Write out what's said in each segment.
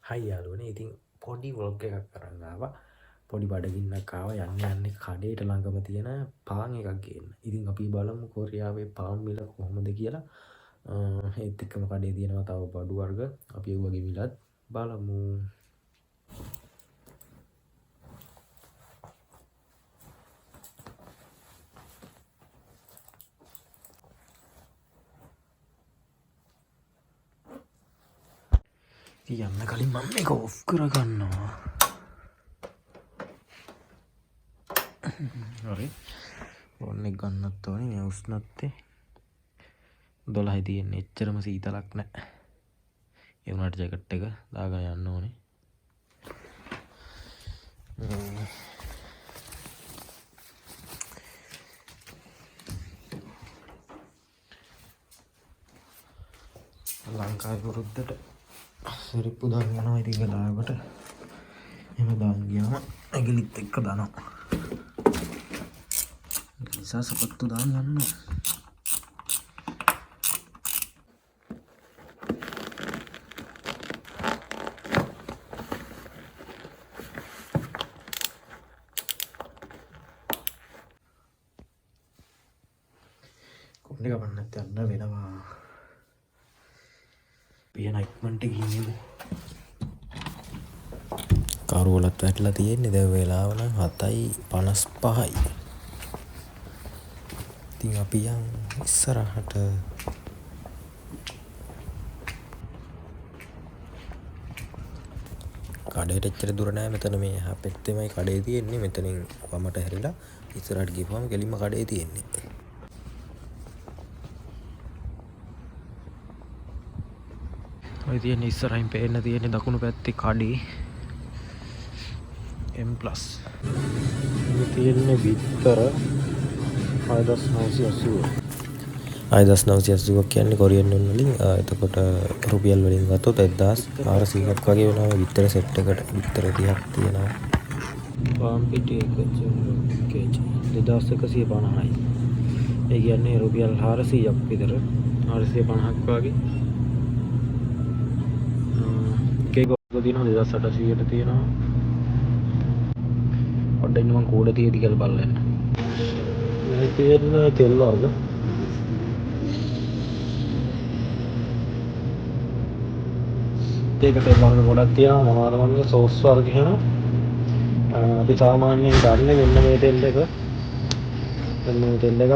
හයි යාළුවනේ ඉතින් පොඩි වලොග් එකක් කරන්න ආවා. පොඩි බඩගින්නක් ආවා යන්නේ කඩේට ළඟම තියෙන පාන් එකක් ගේන්න. ඉතින් අපි බලමු කොරියාවේ පාන් මිල කොහොමද කියලා. ඒත් එක්කම කඩේ තියෙනවා තව බඩු වර්ග. අපි ඒ වගේ මිලත් බලමු. යන්න කලින් මම මේක ඔෆ් කරගන්නවා. හරි. ඕන්න එක ගන්නත් ඕනේ. මේ උෂ්ණත්වය 12යි තියෙන්නේ. එච්චරම සීතලක් නැහැ. ඒ වුණාට ජැකට් එක දාගෙන යන්න ඕනේ. ලංකාවේ වරුද්දට සිරිප්පු දාන්න යනවා. ඉතින් ගලාවට එහෙම දාන් ගියාම ඇගිලිත් එක්ක දානවා. නිසා සපත්තු දාන් යනවා. කොණ්ඩේ කපන්නත් යන්න වෙනවා. පියන ඉක්මනට ගිහින් කාරුවලත් වැටලා තියෙන්නේ. දැන් වෙලාව නම් 7:55යි. ඉතින් අපි යන් ඉස්සරහට. කඩේට එච්චර දුර නෑ. මෙතන මේ එහා පැත්තේමයි කඩේ තියෙන්නේ. මෙතනින් වමට හැරිලා ඉස්සරහට ගිහුවම කෙලින්ම කඩේ තියෙන්නේ. ඔය තියෙන්නේ ඉස්සරහින් පේන්න තියෙන්නේ දකුණු පැත්තේ කඩේ M+. මේ තියෙන්නේ විතර 6980. 6980 කියන්නේ කොරියන් වලින් එතකොට රුපියල් වලින් ගත්තොත් 1400ක් වගේ වෙනවා විතර සෙට් එකට. විතර 30ක් තියෙනවා. පාම් පිටි එක කේජ් 2150යි. ඒ කියන්නේ රුපියල් 400ක් විතර. 450ක් වගේ. කේක් තියෙනවා 2800ට තියෙනවා. ඔඩ ඉන්න මං කෝඩ තියෙදි කියලා බලන්න. මේ තියෙන තෙල් වර්ග ඒක තෙල් වර්ග ගොඩක් තියෙනවා. මොනවද වගේ සෝස් වර්ග එහෙම අපි සාමාන්‍යයෙන් ගන්න මෙන්න මේ තෙල් එක. මෙන්න මේ තෙල් එක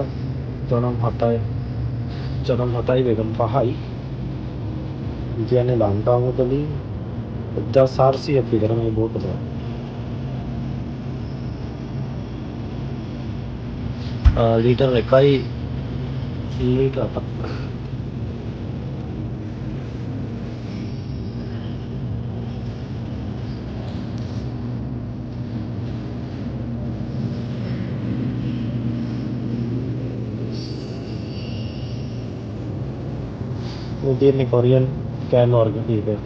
ජනම් 7යි. ජනම් 7යි වේගම් 5යි. කියන්නේ ලංකාව මුදලින් 1400ක් විතර මේ බෝතල. लीटर එකයි ලීටර් 7ක්. මේ තියෙන්නේ කොරියන් කෑම වර්ග කීපයක්.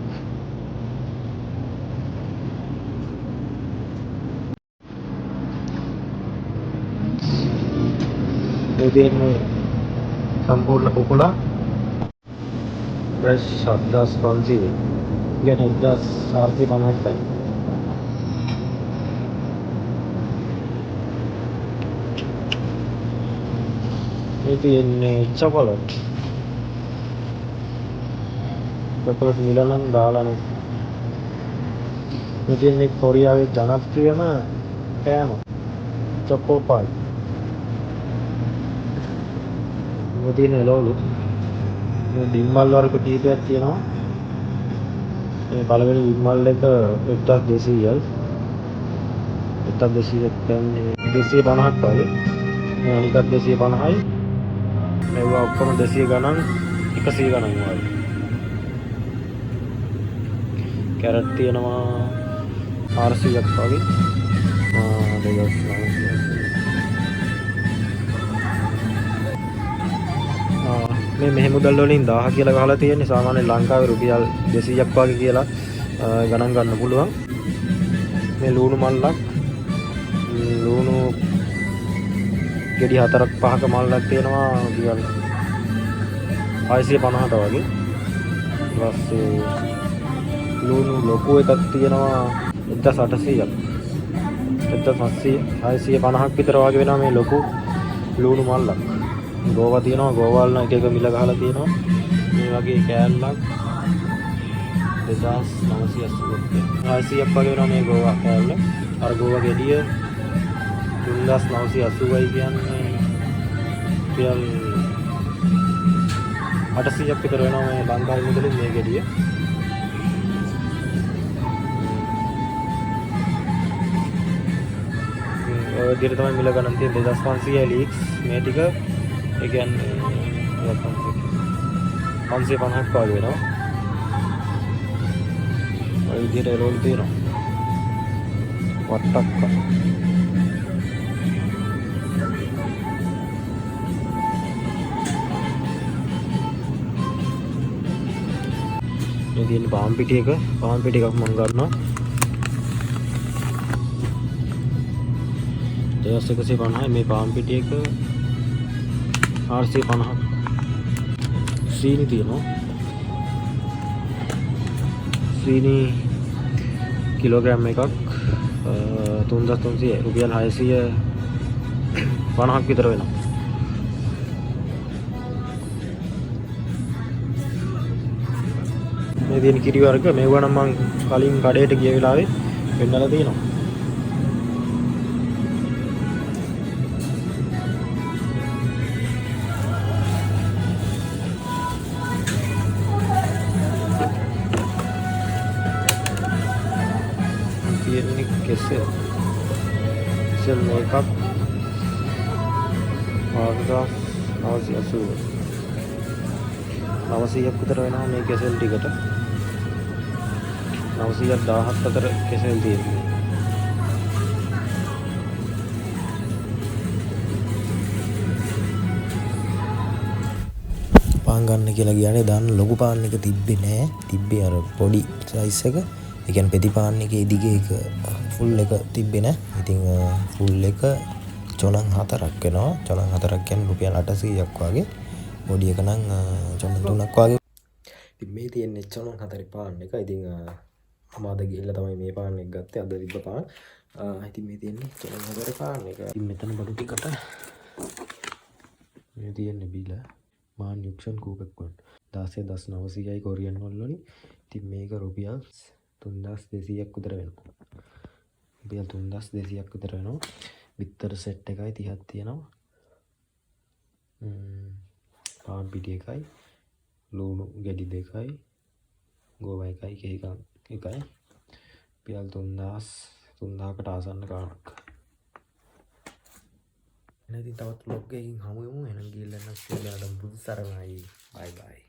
මේ තියෙන්නේ සම්පූර්ණ කුකුලා fresh 7500. කියන්නේ 1450යි. මේ තියෙන්නේ chocolate. chocolate මිලනම් දාලානේ. මේ තියෙන්නේ කොරියාවේ ජනප්‍රියම කෑම choco pie. මේ තියෙන එළවලු මේ බිම්මල් වර්ග කීපයක් තියෙනවා. මේ පළවෙනි බිම්මල් එක 1200යි. 1200 කියන්නේ 250ක් වගේ. මේ අනිකත් 250යි. මේවා ඔක්කොම 200 ගණන් 100 ගණන් වගේ. කැරට් තියෙනවා 400ක් වගේ. 2900. මේ මෙහෙ මුදල් වලින් 1000 කියලා ගහලා තියෙන්නේ. සාමාන්‍ය ලංකාවේ රුපියල් 200ක් වගේ කියලා ගණන් ගන්න පුළුවන්. මේ ලුණු මල්ලක් ලුණු ගෙඩි 4ක් 5ක මල්ලක් තියෙනවා රුපියල් 650ට වගේ. ඊපස්සේ ලුණු ලොකු එකක් තියෙනවා 1800ක් 1750ක් විතර වගේ වෙනවා මේ ලොකු ලුණු මල්ලක්. ගෝවා තියෙනවා ගෝවාල්න එක එක මිල ගහලා තියෙනවා. මේ වගේ කෑල්ලක් 2980ක් 600ක් වගේ වෙනවා මේ ගෝවා කෑල්ල. අර ගෝවා ගෙඩිය 3980යි කියන්නේ රුපියල් 800ක් විතර වෙනවා මේ ලංකාවේ මුදලින් මේ ගෙඩිය. ඔය විදිහට තමයි මිල ගණන් තියෙන්නේ 2500 ලීක්ස් මේ ටික ඒ කියන්නේ 550ක් වගේ වෙනවා. ඔය විදිහට රෝල් තියෙනවා. වට්ටක්ක. මේ තියෙන පාන් පිටි එකක් මම ගන්නවා. 150යි මේ පාන් පිටි එක 450ක්. සීනි තියෙනවා. සීනි කිලෝග්‍රෑම් එකක් 3300 රුපියල් 650ක් විතර වෙනවා. මේ තියෙන කිරි වර්ග මේවා නම් මම කලින් කඩේට ගිය වෙලාවේ පෙන්නලා තියෙනවා. තියෙන්නේ කෙසෙල් මේකක් 900ක් විතර වෙනවා මේ කෙසෙල් ටිකට. 900ක් 17 අතර කෙසෙල් තියෙනවා. පාන් ගන්න කියලා කියන්නේ දාන්න ලොකු පාන් එක තිබ්බේ නෑ. තිබ්බේ අර පොඩි සයිස් එක. ඒ කියන්නේ පෙති පාන් එකේ දිගේ එක ෆුල් එක තිබ්බේ නෑ. ඉතින් ෆුල් එක චොනන් 4ක් වෙනවා. චොනන් 4ක් කියන්නේ රුපියල් 800ක් වගේ. පොඩි එක නම් චොනන් 3ක් වගේ. ඉතින් මේ තියෙන්නේ චොනන් 4 පාන් එක. ඉතින් මම අද ගිහිල්ලා තමයි මේ පාන් එක ගත්තේ. අද තිබ්බ පාන්. ඉතින් මේ තියෙන්නේ චොනන් 4 පාන් එක. ඉතින් මෙතන බඩු ටිකට මේ තියෙන්නේ බිල මාන් යුක්ෂන් කූපක් වන් 16,900යි කොරියන් වලින්. ඉතින් මේක රුපියල් 3200ක් විතර වෙනවා. රුපියල් 3200ක් විතර වෙනවා. විතර සෙට් එකයි 30ක් තියෙනවා. පාන් පිටි එකයි, ලුණු ගෙඩි දෙකයි, ගෝවා එකයි, කේක එකයි. රුපියල් 3000කට ආසන්න ගාණක්. ඉතින් තවත් vlog එකකින් හමු වෙමු. එහෙනම් ගිහිල්ලා නැත්නම් බුදු සරණයි. බයි බයි.